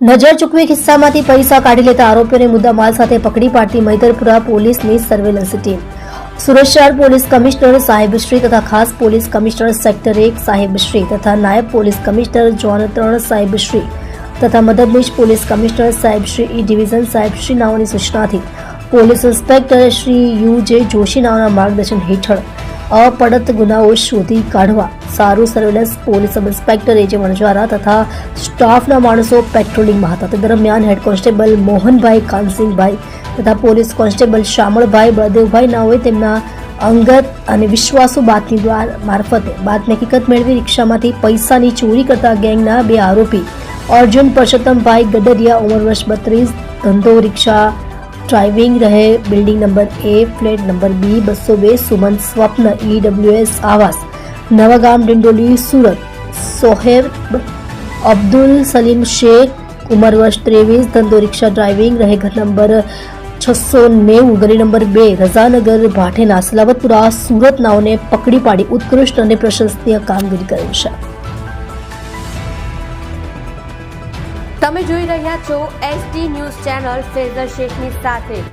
નજર ચૂકવી ખિસ્સામાંથી પૈસા કાઢી લેતા આરોપીઓને મુદ્દામાલ સાથે પકડી પાડતી મૈદરપુરા પોલીસની સર્વેલન્સ ટીમ. સુરત શહેર પોલીસ કમિશનર સાહેબશ્રી તથા ખાસ પોલીસ કમિશનર સેક્ટર 1 સાહેબશ્રી તથા નાયબ પોલીસ કમિશનર ઝોન 3 સાહેબશ્રી તથા મદદનીશ પોલીસ કમિશનર સાહેબશ્રી ઈ ડિવિઝન સાહેબશ્રી નાઓની સૂચનાથી police inspector Shri UJ. Joshi નાઓના માર્ગદર્શન હેઠળ અપડત ગુનાઓ શોધી કાઢવા સારું surveillance police sub inspector AJ. Vanzara તથા સ્ટાફના માણસો પેટ્રોલિંગમાં હતા. તે દરમિયાન હેડ કોન્સ્ટેબલ મોહનભાઈ કાનસિંહભાઈ તથા પોલીસ કોન્સ્ટેબલ શામળભાઈ બળદેવભાઈ નાઓએ તેમના અંગત અને વિશ્વાસુ બાતમીદાર મારફતે બાતમી હકીકત મેળવી રિક્ષામાંથી પૈસાની ચોરી કરતા ગેંગના બે આરોપી અર્જુન પરસોત્તમભાઈ ગડરિયા ઉંમર વર્ષ 32 ધંધો રિક્ષા ડ્રાઇવિંગ રહે building number A flat number B 202 Sumant સ્વપ્ન EWS આવાસ નવાગામ ડિંડોલી સુરત સોહેબ અબ્દુલ સલીમ શેખ ઉંમર વર્ષ 23 ધંધો રિક્ષા ડ્રાઇવિંગ રહે ઘર નંબર 690 ગલી નંબર 2 રઝાનગર ભાઠેના સલાવતપુરા સુરત નાઓને પકડી પાડી ઉત્કૃષ્ટ અને પ્રશંસનીય કામગીરી કરી છે. તમે જોઈ રહ્યા છો ST ન્યૂઝ ચેનલ ફેઝર શેખની સાથે.